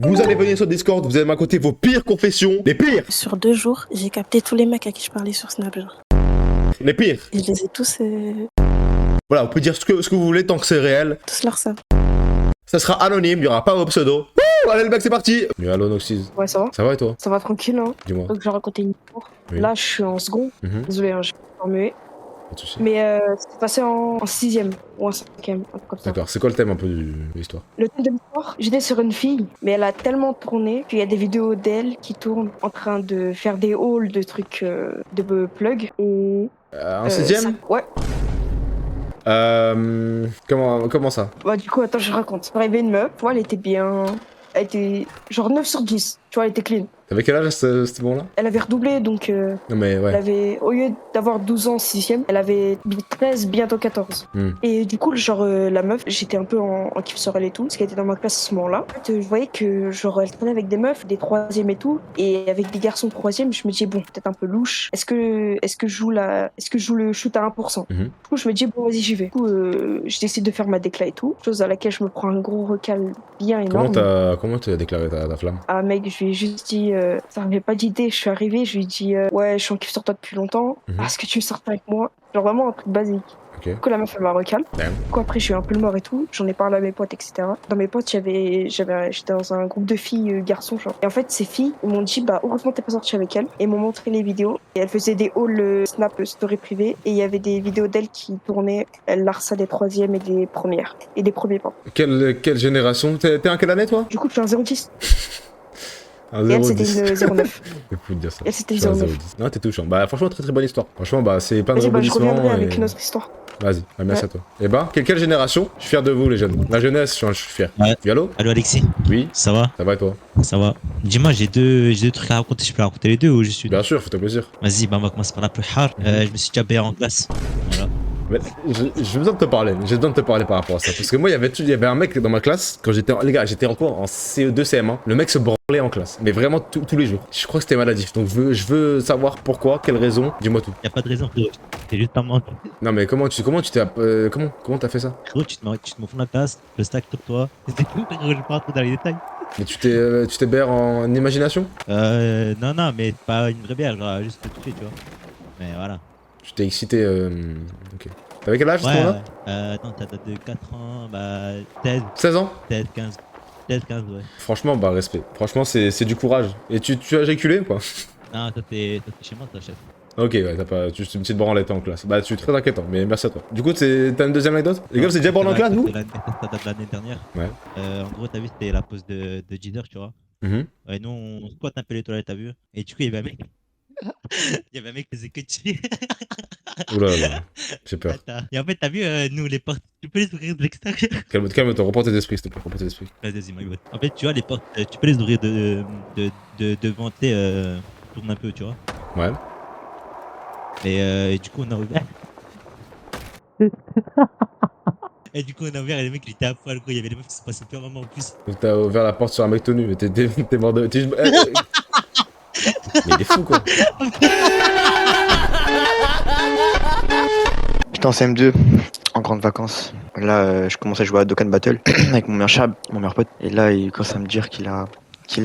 Vous allez venir sur Discord, vous allez m'aconter vos pires confessions. Les pires. Sur 2 jours, j'ai capté tous les mecs à qui je parlais sur Snap. Genre. Les pires. Et je les ai tous Voilà, vous pouvez dire ce que vous voulez tant que c'est réel. tous leur savent. Ça sera anonyme, il n'y aura pas vos pseudo. Wouh, allez le mec, c'est parti. Mais allô Noxys. Ouais, ça va. Ça va et toi? Ça va tranquille, hein. Dis-moi. Donc, je vais raconter une histoire. Oui. Là, je suis en second. Désolé, hein, j'ai pas muet. Pas de soucis. Mais c'est passé en 6ème ou en 5ème, un truc comme ça. D'accord, c'est quoi le thème un peu de l'histoire? Le thème de l'histoire, j'étais sur une fille, mais elle a tellement tourné qu'il y a des vidéos d'elle qui tournent en train de faire des hauls de trucs de plug. Et, En 6ème? ouais. Comment ça? Bah, du coup, attends, je raconte. Il arrivait une meuf, tu vois, elle était bien. Elle était genre 9 sur 10. Tu vois, elle était clean. T'avais quel âge à ce moment-là? Elle avait redoublé, donc Non mais elle ouais. avait, au lieu d'avoir 12 ans en 6ème, elle avait 13, bientôt 14. Et du coup, genre, la meuf, j'étais un peu en kiff sur elle et tout, parce qu'elle était dans ma classe à ce moment-là. En fait, je voyais que, genre, elle traînait avec des meufs, des 3e et tout, et avec des garçons 3e, je me disais, bon, peut-être un peu louche. Est-ce que je joue le shoot à 1%? Du coup, je me dis, bon, vas-y, j'y vais. Du coup, je décide de faire ma décla et tout, chose à laquelle je me prends un gros recal bien énorme. Comment t'as déclaré ta flamme? Ah, mec, je lui ai juste dit, ça m'avait pas d'idée, je suis arrivée, je lui ai dit, ouais, je suis en kiff sur toi depuis longtemps, est-ce que tu veux sortir avec moi? Genre vraiment un truc basique. Ok. Du coup, la meuf, elle m'a recal. Damn. Du coup, après, je suis un peu le mort et tout. J'en ai parlé à mes potes, etc. Dans mes potes, j'étais dans un groupe de filles, garçons, genre. Et en fait, ces filles, ils m'ont dit, bah, heureusement, t'es pas sorti avec elle. Et ils m'ont montré les vidéos. Et elle faisait des hauls Snap story privée. Et il y avait des vidéos d'elle qui tournaient. Elle larça des 3e et des premières. Et des premiers pas. Quelle génération? T'es en quelle année toi? Du coup, je suis un 0,10. Un Et elle, c'était 0,10. une 0,9. Faut te dire ça. Elle, c'était Je suis un 0,9. 0,10. Non, t'es touchant. Bah, franchement, très très bonne histoire. Franchement, bah, c'est plein de Vas-y, bah, je rebondissements. reviendrai et- avec une autre histoire. Vas-y, bah, merci à toi. Et bah, quelle génération? Je suis fier de vous, les jeunes. La jeunesse, je suis fier. Ouais. Yallo? Allô Alexis, Oui, ça va ça va et toi? Ça va. Dis-moi, j'ai deux trucs à raconter, je peux raconter les deux ou je suis... Bien sûr, fais-toi plaisir. Vas-y, bah on va commencer par la plus hard. Je me suis déjà BR en classe. Voilà. Mais j'ai besoin de te parler. J'ai besoin de te parler par rapport à ça. Parce que moi, il y avait un mec dans ma classe, quand j'étais. Les gars, j'étais encore en CE2, CM1. Le mec se branlait en classe. Mais vraiment tous les jours. Je crois que c'était maladif. Donc je veux savoir pourquoi, quelle raison. Dis-moi tout. Y a pas de raison, frérot. C'est juste un manque. Non, mais comment t'as fait ça? Frérot, tu te mets au fond de la classe, le stack sur toi. C'était tout, frérot, je vais pas rentrer dans les détails. Mais tu t'es BR en imagination? Non, mais pas une vraie bière, genre juste le toucher, tu vois. Mais voilà. Tu t'es excité. Ok. T'avais quel âge à ce moment-là? Non, t'as de 4 ans, bah, 16, 16 ans? 15. 15, ouais. Franchement, bah, respect. Franchement, c'est du courage. Et tu as éjaculé ou quoi? Non, toi, t'es chez moi, toi, chef. Ok, ouais, t'as pas. Tu une petite branlette en classe. Bah, tu es très inquiétant, mais merci à toi. Du coup, t'as une deuxième anecdote? Les gars, vous êtes déjà branlé en classe, vous? Ça date de l'année dernière. Ouais. En gros, t'as vu, c'était la pause de 10 heures, tu vois. Ouais, nous, on squatte un peu les toilettes, t'as vu. Et du coup, il y avait un mec. Il y avait un mec qui faisait que chier. Oula, là, j'ai peur. Et en fait, t'as vu, nous, les portes, tu peux les ouvrir de l'extérieur. Calme-toi, reprends tes esprits, s'il te plaît, reprends tes esprits. Vas-y, my bad. En fait, tu vois, les portes, tu peux les ouvrir devant, tourne un peu, tu vois. Ouais. Et du coup, on a ouvert. Et du coup, on a ouvert et le mec, il était à poil, gros. Il y avait des meufs qui se passaient plus vraiment en plus. Donc t'as ouvert la porte sur un mec tenu, mais t'es mort de. Mais il est fou, quoi. J'étais en CM2, en grande vacances. Là, je commence à jouer à Dokkan Battle avec mon meilleur Chab, mon meilleur pote. Et là, il commence à me dire qu'il a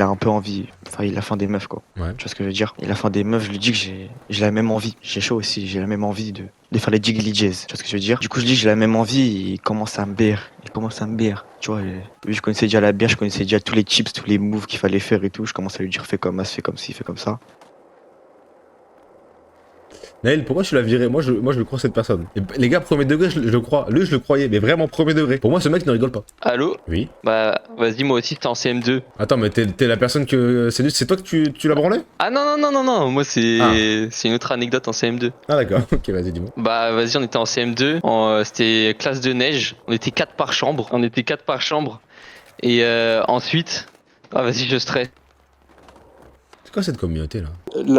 un peu envie. Enfin, il a faim des meufs, quoi. Ouais. Tu vois ce que je veux dire? Il a faim des meufs, je lui dis que j'ai la même envie. J'ai chaud aussi, j'ai la même envie de faire les jiggly jazz. Tu vois ce que je veux dire? Du coup, je dis que j'ai la même envie et il commence à me BR. Tu vois, lui, je connaissais déjà la bière, je connaissais déjà tous les chips, tous les moves qu'il fallait faire et tout. Je commence à lui dire fais comme ça, fais comme ci, fais comme ça. Naël, pourquoi tu l'as viré? Moi, je le crois, cette personne. Et, les gars, premier degré, je le crois. Lui, je le croyais, mais vraiment premier degré. Pour moi, ce mec ne rigole pas. Allô? Oui. Bah, vas-y, moi aussi, c'était en CM2. Attends, mais t'es la personne que. C'est toi que tu l'as branlé? Ah non, moi, c'est une autre anecdote en CM2. Ah, d'accord. Ok, vas-y, dis-moi. Bah, vas-y, on était en CM2, c'était classe de neige, on était 4 par chambre. Et ensuite, ah, vas-y, je stresse. C'est quoi cette communauté là?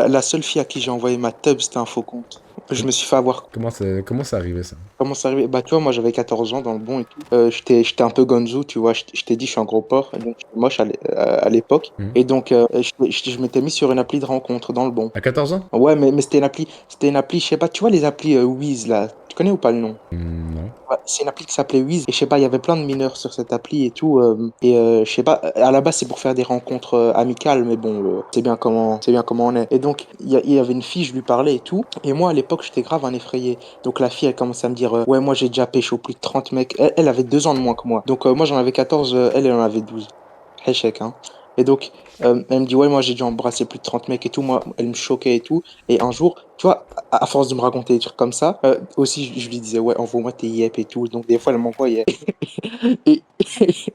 La seule fille à qui j'ai envoyé ma tub, c'était un faux compte. Je me suis fait avoir. Comment c'est arrivé ça? Comment ça arrivé? Bah, tu vois, moi j'avais 14 ans dans le bon et tout. J'étais un peu gonzo, tu vois. Je t'ai dit, je suis un gros porc. Et donc, j'étais moche à l'époque. Et donc, je m'étais mis sur une appli de rencontre dans le bon. À 14 ans? Ouais, mais c'était une appli, je sais pas, tu vois, les applis Wiz là. Tu connais ou pas le nom? Non. Ouais, c'est une appli qui s'appelait Wiz et je sais pas, il y avait plein de mineurs sur cette appli et tout. Je sais pas, à la base c'est pour faire des rencontres amicales, mais bon, c'est bien comment on est. Et donc il y avait une fille, je lui parlais et tout. Et moi à l'époque j'étais grave un effrayé. Donc la fille elle commençait à me dire ouais moi j'ai déjà pécho plus de 30 mecs. Elle avait 2 ans de moins que moi. Donc moi j'en avais 14, elle en avait 12. Échec hein. Et donc elle me dit ouais moi j'ai déjà embrassé plus de 30 mecs et tout. Moi elle me choquait et tout. Et un jour, tu vois, à force de me raconter des trucs comme ça, aussi je lui disais ouais envoie-moi tes yep et tout. Donc des fois elle m'envoyait. Et,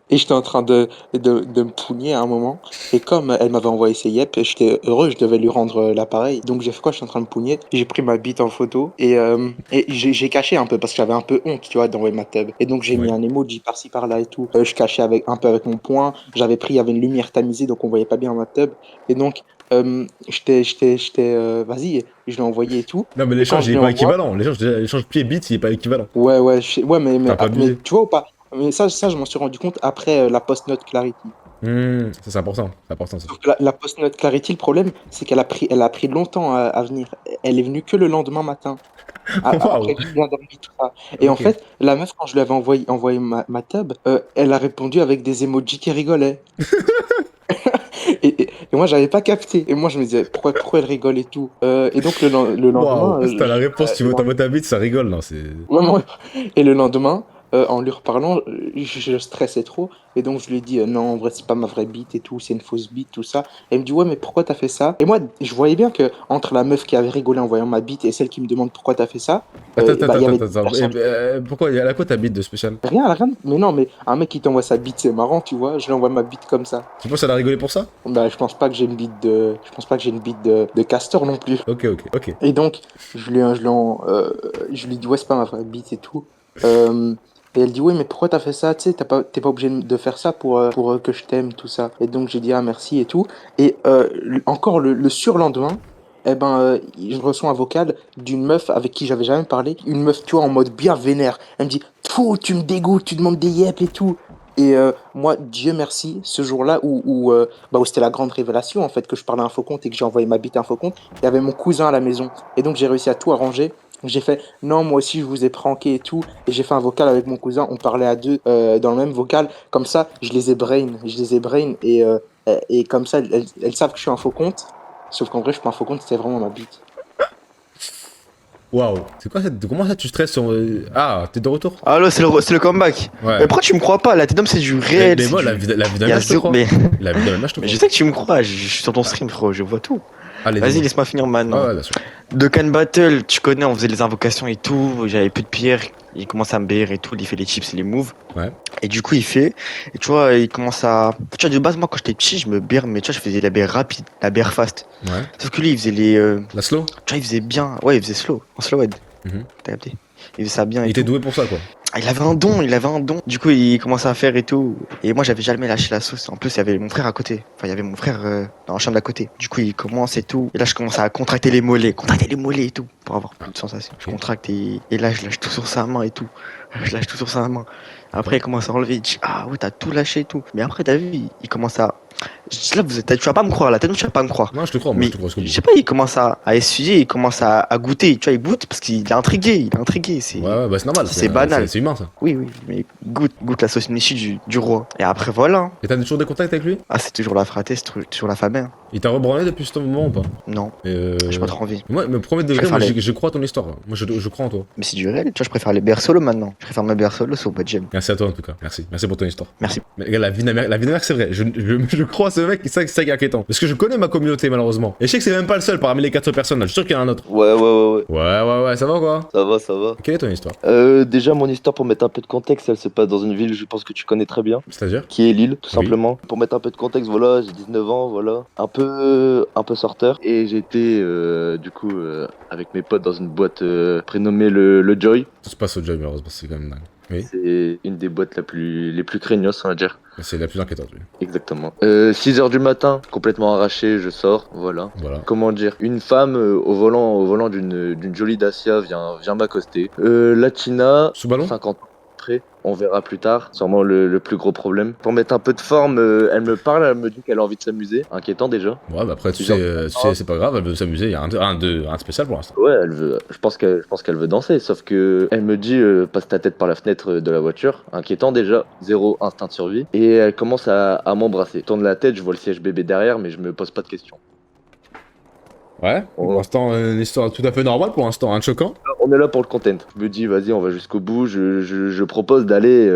et j'étais en train de me pougner à un moment. Et comme elle m'avait envoyé ses yep, j'étais heureux, je devais lui rendre l'appareil. Donc j'ai fait quoi? J'étais en train de me pougner. J'ai pris ma bite en photo et j'ai caché un peu parce que j'avais un peu honte, tu vois, d'envoyer ma tub. Et donc j'ai mis Ouais. un emoji par-ci par-là et tout. Je cachais un peu avec mon poing. Il y avait une lumière tamisée donc on voyait pas bien ma tub. Et donc vas-y, je l'ai envoyé et tout. Non, mais Et quand l'échange, je il est lui pas envoie, équivalent. L'échange pied-bit, il est pas équivalent. ouais, ouais, ouais, T'as pas mais abusé. tu vois ou pas? Mais ça, je m'en suis rendu compte après la post-note Clarity. Ça, c'est important. C'est important, ça. Sauf que la post-note Clarity, le problème, c'est elle a pris longtemps à venir. Elle est venue que le lendemain matin, après Waouh. que j'ai bien dormi, tout ça. Et en Ok. fait, la meuf, quand je lui avais envoyé ma tub, elle a répondu avec des emojis qui rigolaient. Et moi, j'avais pas capté. Et moi, je me disais, pourquoi elle rigole et tout. Et donc, le Waouh. lendemain, C'est la réponse, tu veux ta boîte à bite, ça rigole, non, c'est. vraiment. Et le lendemain, en lui reparlant, je stressais trop. Et donc, je lui ai dit, non, en vrai, c'est pas ma vraie bite et tout, c'est une fausse bite, tout ça. Et elle me dit, ouais, mais pourquoi t'as fait ça? Et moi, je voyais bien que entre la meuf qui avait rigolé en voyant ma bite et celle qui me demande pourquoi t'as fait ça, Attends, bah, il y avait des attends. personnes. Pourquoi? Elle a quoi ta bite de spécial? Rien. Mais non, mais un mec qui t'envoie sa bite, c'est marrant, tu vois. Je lui envoie ma bite comme ça. Tu penses qu'elle a rigolé pour ça? Bah, je pense pas que j'ai une bite de castor non plus. Ok. Et donc, je lui dis, ouais, c'est pas ma vraie bite et tout. Euh, et elle dit, ouais, mais pourquoi t'as fait ça? Tu sais, t'es pas obligé de faire ça pour que je t'aime, tout ça. Et donc, j'ai dit, ah, merci et tout. Et encore le surlendemain, eh ben, je reçois un vocal d'une meuf avec qui j'avais jamais parlé. Une meuf, tu vois, en mode bien vénère. Elle me dit, fou, tu me dégoûtes, tu demandes des yep et tout. Et moi, Dieu merci, ce jour-là où c'était la grande révélation, en fait, que je parlais à un faux compte et que j'ai envoyé ma bite à un faux compte, il y avait mon cousin à la maison. Et donc, j'ai réussi à tout arranger. J'ai fait, non, moi aussi, je vous ai pranké et tout. Et j'ai fait un vocal avec mon cousin. On parlait à deux dans le même vocal. Comme ça, je les ai brain. Et comme ça, elles savent que je suis un faux compte. Sauf qu'en vrai, je suis pas un faux compte, c'était vraiment ma bite. Waouh. C'est quoi cette. Comment ça, tu stresses sur. Ah, t'es de retour? Allo, c'est le comeback. Ouais. Mais pourquoi tu me crois pas? La tête d'homme, c'est du réel. Mais c'est moi, du- la vie d'un Il y a mec, je te zéro- crois. mais... La vie d'un mec, je te mais crois. je sais que tu me crois. Je suis sur ton stream, frérot. Je vois tout. Allez, Vas-y, dis-moi. laisse-moi finir maintenant. Ouais, bien sûr. De Can Battle, tu connais, on faisait les invocations et tout. J'avais plus de pierres. Il commence à me BR et tout. Il fait les chips et les moves. Ouais. Et du coup, il fait. Et tu vois, il commence à. Tu vois, de base, moi, quand j'étais petit, je me BR, mais tu vois, je faisais la BR rapide, la BR fast. Ouais. Sauf que lui, il faisait les. La slow? Tu vois, il faisait bien. Ouais, il faisait slow. En slow head. Mhm. T'as capté? Il faisait ça bien Il et était tout. doué pour ça, quoi. Ah, il avait un don. Du coup, il commençait à faire et tout. Et moi, j'avais jamais lâché la sauce. En plus, il y avait mon frère à côté. Enfin, il y avait mon frère dans la chambre d'à côté. Du coup, il commence et tout. Et là, je commence à contracter les mollets. Contracter les mollets et tout. Pour avoir plus de sensation. Je contracte et là, je lâche tout sur sa main et tout. Je lâche tout sur sa main. Après, il commence à enlever. Il dit, ah ouais, t'as tout lâché et tout. Mais après, t'as vu, il commence à. Là, tu vas pas me croire. Là, tu vas pas me croire. Non, je te crois, moi, Mais je te crois. je sais pas, il commence à essuyer, il commence à goûter. Tu vois, il goûte parce qu'il est intrigué. C'est Ouais, bah c'est normal. c'est banal. C'est humain, ça. oui, mais goûte la sauce Michi du roi. Et après, voilà. Hein. Et t'as toujours des contacts avec lui? Ah, c'est toujours la fraté, c'est toujours la famille. Hein. Il t'a rebranlé depuis ce moment ou pas? Non, Et j'ai pas trop envie. Moi, mais premier degré, préfère moi, les- je crois à ton histoire. Moi, je crois en toi. Mais c'est du réel. Tu vois, je préfère les BR solo maintenant. Je préfère ma BR solo sur Bad Gem. Merci à toi, en tout cas. Merci. Merci pour ton histoire. Merci. Mais regarde, la vie d'un mec, c'est vrai. Je crois à ce mec, c'est ça qui est inquiétant. Parce que je connais ma communauté, malheureusement. Et je sais que c'est même pas le seul parmi les 4 personnes là. Je suis sûr qu'il y en a un autre. Ouais, Ouais, ça va ou quoi? ça va. Quelle est ton histoire? Déjà, mon histoire, pour mettre un peu de contexte, elle se passe dans une ville, je pense que tu connais très bien, C'est-à-dire? qui est Lille, tout Oui. simplement. Pour mettre un peu de contexte, voilà, j'ai 19 ans, voilà, un peu sorteur. Et j'étais, du coup, avec mes potes dans une boîte prénommée le Joy. Tout se passe au job, malheureusement, c'est quand même dingue. Oui, C'est une des boîtes les plus craignos, on va dire. c'est la plus inquiétante, oui. Exactement. 6h du matin, complètement arraché, je sors, voilà. Voilà. Comment dire, une femme au volant d'une jolie Dacia vient m'accoster. Latina, Sous ballon? 50. après. On verra plus tard, sûrement le plus gros problème. Pour mettre un peu de forme, elle me parle, elle me dit qu'elle a envie de s'amuser. Inquiétant déjà. Ouais, bah après, tu sais, c'est pas grave, elle veut s'amuser, il y a rien de spécial pour l'instant. Ouais, elle veut. Je pense qu'elle veut danser, sauf que elle me dit passe ta tête par la fenêtre de la voiture. Inquiétant déjà, zéro instinct de survie. Et elle commence à m'embrasser. Je tourne la tête, je vois le siège bébé derrière, mais je me pose pas de questions. Ouais, pour l'instant, une histoire tout à fait normale pour l'instant, rien de choquant. On est là pour le content. Je me dis, vas-y, on va jusqu'au bout. Je propose d'aller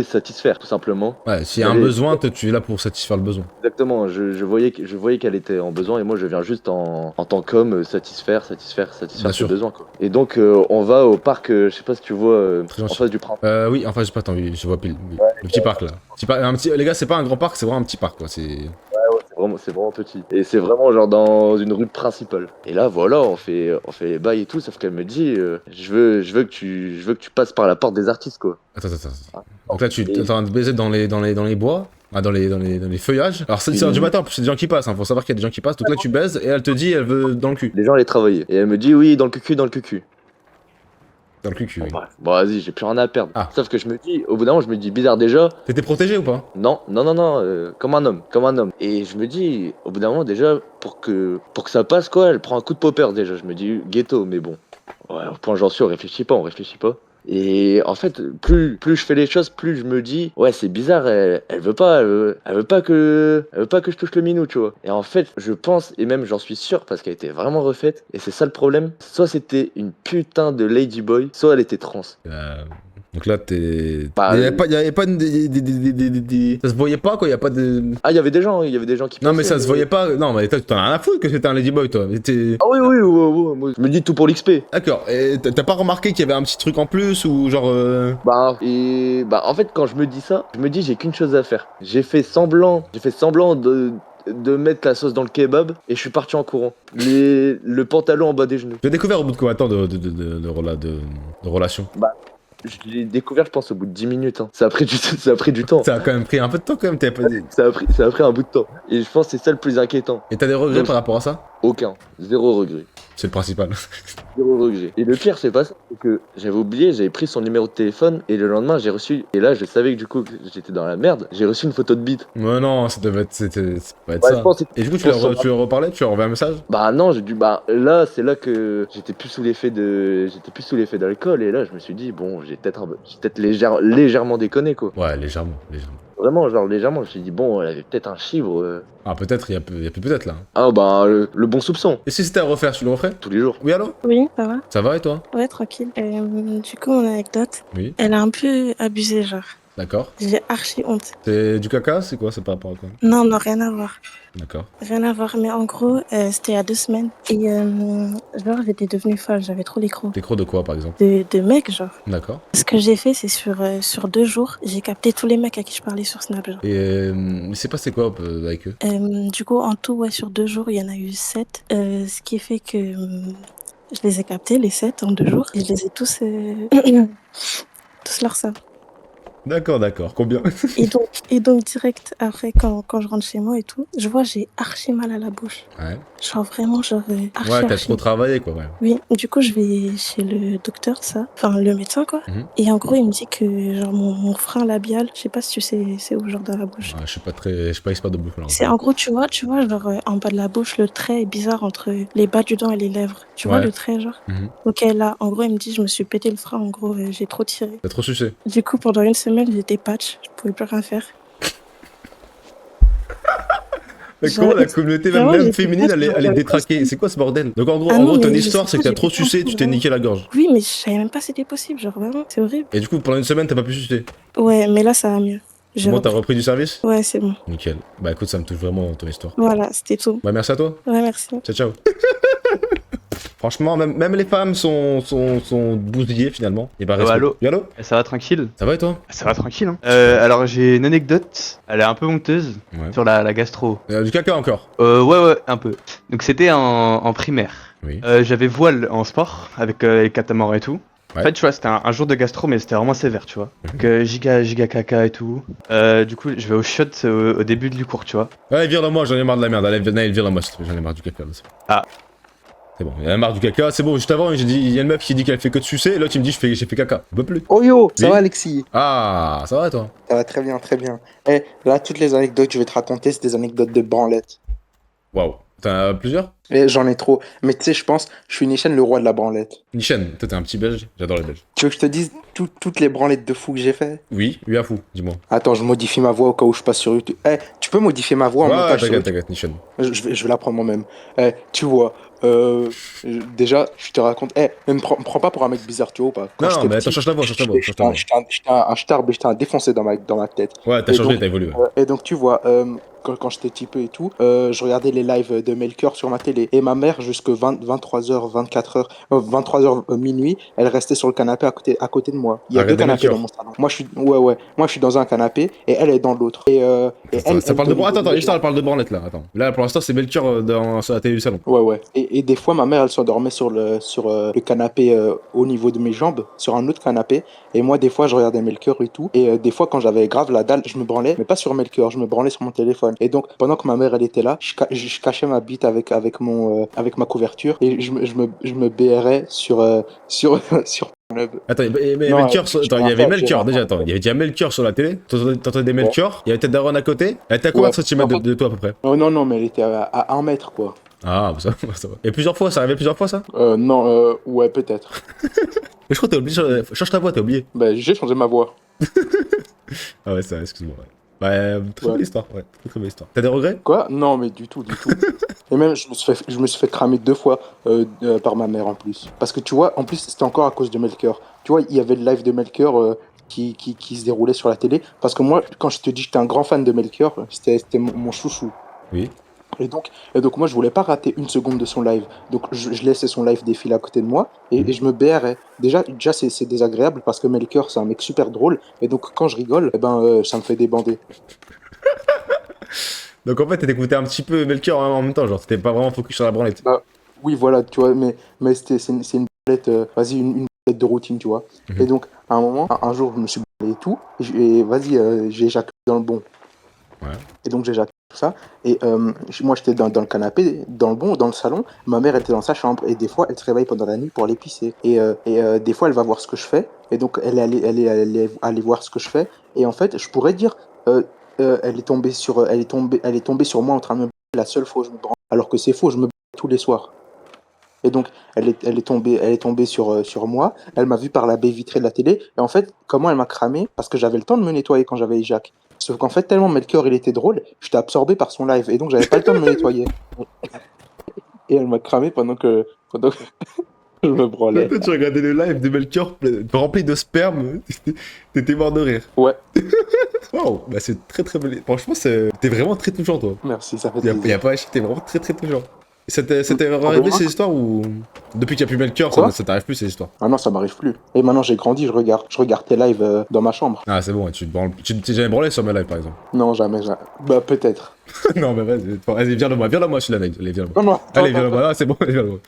satisfaire, tout simplement. Ouais, s'il y a un besoin, tu es là pour satisfaire le besoin. Exactement. Je voyais qu'elle était en besoin et moi, je viens juste en tant qu'homme satisfaire ses besoins, quoi. Et donc, on va au parc. Je sais pas si tu vois en face du printemps. Oui, en face du printemps, oui, je vois pile. Oui. Ouais, le petit parc là. Les gars, c'est pas un grand parc, c'est vraiment un petit parc, quoi. C'est vraiment petit. Et c'est vraiment genre dans une rue principale. Et là, voilà, on fait les bails et tout, sauf qu'elle me dit, je veux que tu passes par la porte des artistes, quoi. Attends. Donc là, tu es en train de baiser dans les bois, dans les feuillages. Alors, c'est 6h du matin, c'est des gens qui passent, hein. Faut savoir qu'il y a des gens qui passent. Donc là, tu baises et elle te dit, elle veut dans le cul. Les gens allaient travailler. Et elle me dit, oui, dans le cucu. Dans le cul, oui. Bon, vas-y, j'ai plus rien à perdre. Ah. Sauf que je me dis, au bout d'un moment, je me dis bizarre déjà. T'étais protégé ou pas? Non, comme un homme. Et je me dis, au bout d'un moment, déjà, pour que ça passe, quoi, elle prend un coup de popper déjà. Je me dis, ghetto, mais bon. Ouais, au point j'en suis, on réfléchit pas. Et en fait, plus je fais les choses, plus je me dis, ouais, c'est bizarre, elle veut pas que je touche le minou, tu vois. Et en fait, je pense, et même j'en suis sûr, parce qu'elle était vraiment refaite, et c'est ça le problème, soit c'était une putain de ladyboy, soit elle était trans. Donc là, t'es. Bah, y'avait pas ça se voyait pas, quoi, y a pas de. Ah, il y avait des gens qui Non, mais pensaient, ça se voyait pas. Non, mais t'en as rien à foutre que c'était un ladyboy, toi. Ah oui, ouais, moi, je me dis tout pour l'XP. D'accord, et t'as pas remarqué qu'il y avait un petit truc en plus ou genre. En fait, quand je me dis ça, je me dis j'ai qu'une chose à faire. J'ai fait semblant de mettre la sauce dans le kebab et je suis parti en courant. Le pantalon en bas des genoux. Tu l'as découvert au bout de combien de temps de relation? Je l'ai découvert, je pense, au bout de 10 minutes. Hein. Ça a pris du temps. Ça a quand même pris un peu de temps, quand même. Ça a pris un bout de temps. Et je pense que c'est ça le plus inquiétant. Et t'as des regrets par rapport à ça? Aucun. Zéro regret. C'est le principal. Zéro regret. Et le pire, c'est pas ça. C'est que j'avais oublié, j'avais pris son numéro de téléphone et le lendemain, j'ai reçu. Et là, je savais que du coup, j'étais dans la merde. J'ai reçu une photo de bite. Ouais, non, ça devait être ça. Je pense Et du coup, tu lui as reparlé? Tu lui as envoyé un message? Bah non, là, c'est là que j'étais plus sous l'effet d'alcool. Et là, je me suis dit, bon, j'ai peut-être légèrement déconné, quoi. Ouais, légèrement. Vraiment, genre légèrement, je me suis dit, bon, elle avait peut-être un chibre. Ah, peut-être, il y a plus peut-être là. Ah, bah, le bon soupçon. Et si c'était à refaire, tu le referais? Tous les jours. Oui, allô? Oui, ça va. Ça va et toi? Ouais, tranquille. Du coup, mon anecdote, Oui. elle a un peu abusé, genre. D'accord. J'ai archi honte. C'est du caca? C'est quoi? C'est par rapport à quoi? Non, rien à voir. D'accord. Rien à voir, mais en gros, c'était il y a 2 semaines. Et genre, j'étais devenue folle, j'avais trop les crocs. Des crocs de quoi, par exemple? De mecs, genre. D'accord. Ce que j'ai fait, c'est sur 2 jours, j'ai capté tous les mecs à qui je parlais sur Snap, genre. Et c'est passé quoi avec eux? Du coup, en tout, ouais, sur 2 jours, il y en a eu 7. Ce qui fait que je les ai captés, les 7, en 2 jours. Et je les ai tous... tous leur ça. D'accord. Combien? Et donc, direct après, quand je rentre chez moi et tout, je vois, j'ai archi mal à la bouche. Ouais. Genre vraiment, archi. Ouais, t'as trop travaillé, quoi, ouais. Oui, du coup, je vais chez le docteur, enfin, le médecin, quoi. Et en gros, il me dit que, genre, mon frein labial, je sais pas si tu sais, c'est où, genre, dans la bouche. Ouais, je suis pas expert de bouffe, là. C'est, en gros, tu vois, genre, en bas de la bouche, le trait est bizarre entre les bas du dent et les lèvres. Tu vois, le trait, genre. Ok, là, en gros, il me dit, je me suis pété le frein, en gros, j'ai trop tiré. T'as trop sucé. Du coup, pendant 1 semaine, j'étais patch, je pouvais plus rien faire. Mais comment la communauté même féminine elle est détraquée? C'est quoi ce bordel? Donc en gros ton histoire c'est que t'as trop sucé et tu t'es niqué la gorge. Oui, mais je savais même pas c'était possible, genre vraiment, c'est horrible. Et du coup pendant 1 semaine t'as pas pu sucer? Ouais, mais là ça va mieux. Bon, t'as repris du service? Ouais, c'est bon. Nickel. Bah écoute, ça me touche vraiment ton histoire. Voilà, c'était tout. Bah merci à toi. Ouais, merci. Ciao. Franchement, même les femmes sont bousillées finalement. Et bah, allô. Oui, allô? Ça va tranquille? Ça va et toi? Ça va tranquille, hein. Alors j'ai une anecdote, elle est un peu honteuse, sur la gastro. Du caca encore? Ouais, un peu. Donc c'était en primaire. Oui. J'avais voile en sport, avec les catamarans et tout. Ouais. En fait, tu vois, c'était un jour de gastro, mais c'était vraiment sévère, tu vois. Donc giga caca et tout. Du coup, je vais au shot au début du cours, tu vois. Ouais, vire-le moi, j'en ai marre de la merde. Allez, vire-le moi, s'il te plaît, j'en ai marre du caca. Là. Ah. C'est bon, il y en a marre du caca, c'est bon, juste avant, j'ai dit, il y a une meuf qui dit qu'elle fait que de sucer, et l'autre il me dit j'ai fait caca. On peut plus. Oh yo, ça Oui. va Alexis? Ah, ça va toi? Ça va très bien, très bien. Eh, là, toutes les anecdotes que je vais te raconter, c'est des anecdotes de branlette. Waouh. T'en as plusieurs? Et j'en ai trop. Mais tu sais, je pense, je suis Nishan, le roi de la branlette. Nishan, toi t'es un petit belge, j'adore les belges. Tu veux que je te dise toutes les branlettes de fou que j'ai fait? Oui, à fou, dis-moi. Attends, je modifie ma voix au cas où je passe sur YouTube. Eh, tu peux modifier ma voix en Ouais, montage sur t'inquiète, YouTube? t'inquiète, Nishan. Je vais la prendre moi-même. Eh, tu vois, déjà, je te raconte. Eh, ne me prends pas pour un mec bizarre, tu vois ou pas? Quand Non, j'étais mais attends, petit, change ta voix, change ta voix, change ta voix. j'étais un starbe et j'étais un défoncé dans ma tête. Ouais, t'as Et changé, donc, t'as évolué. Ouais. Et donc, tu vois, quand j'étais petit peu et tout, je regardais les lives de Melchior sur ma télé. Et ma mère, jusque 23h, 24h, 23h minuit, elle restait sur le canapé à côté de moi. Il y a Arrête deux des canapés Melchior. dans mon salon. Moi, je suis dans un canapé et elle est dans l'autre. Et Ça parle de tenait Attends, debout. histoire, elle parle de branlette là, attends. Là, pour l'instant, c'est Melchior sur la télé du salon. Ouais. Et des fois, ma mère, elle s'endormait sur le canapé au niveau de mes jambes, sur un autre canapé. Et moi, des fois, je regardais Melchior et tout. Et des fois, quand j'avais grave la dalle, je me branlais, mais pas sur Melchior, je me branlais sur mon téléphone. Et donc, pendant que ma mère, elle était là, je cachais ma bite avec ma couverture et je me bérais sur Pornhub. Attends, mais Non, Melchior, je attends, il y vais avait faire- Melchior je vais déjà, attends, il y avait déjà Melchior sur la télé, t'entendais des Ouais. Melchior, il y avait peut-être Daron à côté, elle était à combien de Ouais. centimètres En fait- de toi à peu près? Non, mais elle était à 1 mètre, quoi. Ah, bah, ça, ça va. Et plusieurs fois, ça arrivait plusieurs fois ça? Non, ouais, peut-être. Mais je crois que t'as oublié, change ta voix, t'as oublié. Ben, j'ai changé ma voix. Ah ouais, ça, excuse-moi, ouais. Bah, très Ouais. belle histoire, ouais, très belle histoire. T'as des regrets? Quoi? Non, mais du tout. Et même, je me suis fait cramer 2 fois par ma mère en plus. Parce que tu vois, en plus, c'était encore à cause de Melchior. Tu vois, il y avait le live de Melchior qui se déroulait sur la télé. Parce que moi, quand je te dis que j'étais un grand fan de Melchior, c'était mon chouchou. Oui. Et donc, moi, je voulais pas rater une seconde de son live. Donc, je laissais son live défiler à côté de moi et je me bérais. Déjà c'est désagréable parce que Melchior, c'est un mec super drôle. Et donc, quand je rigole, eh ben, ça me fait débander. Donc en fait, t'écoutais un petit peu Melchior en même temps, genre, t'étais pas vraiment focus sur la branlette. Bah, oui, voilà, tu vois, mais c'est une boulette, vas-y, une boulette de routine, tu vois. Mhm. Et donc, à un moment, un jour, je me suis balé et tout, et vas-y, j'ai éjaculé dans le bon. Ouais. Et donc, j'ai éjaculé tout ça, et moi, j'étais dans le canapé, dans le bon, dans le salon, ma mère était dans sa chambre, et des fois, elle se réveille pendant la nuit pour aller pisser. Et des fois, elle va voir ce que je fais, et donc, elle est allée voir ce que je fais, et en fait, je pourrais dire, elle est tombée sur moi en train de me branler la seule fois où je me branle, alors que c'est faux, je me branle tous les soirs. Et donc, elle est tombée sur moi. Elle m'a vu par la baie vitrée de la télé. Et en fait, comment elle m'a cramé? Parce que j'avais le temps de me nettoyer quand j'avais Jacques. Sauf qu'en fait, tellement Melchior il était drôle, j'étais absorbé par son live. Et donc, j'avais pas le temps de me nettoyer. Et elle m'a cramé pendant que je me branlais. Toi, tu regardais le live de Melchior rempli de sperme, t'étais mort de rire. Ouais, Waouh, bah c'est très très belle. Franchement, t'es vraiment très touchant, toi. merci, ça fait Y a plaisir. pas à chier, t'es vraiment très très touchant. Et ça t'est arrivé ces histoires ou. Depuis qu'il n'y a plus Melchior, Quoi ça t'arrive plus ces histoires? Ah non, ça m'arrive plus. Et maintenant, j'ai grandi, je regarde tes lives dans ma chambre. Ah, c'est bon, tu t'es jamais branlé sur mes lives par exemple. Non, jamais. Bah, peut-être. Non, mais vas-y, viens le moi celui-là, allez, viens le moi. Non, Allez, viens le moi, ah, c'est bon, viens le moi.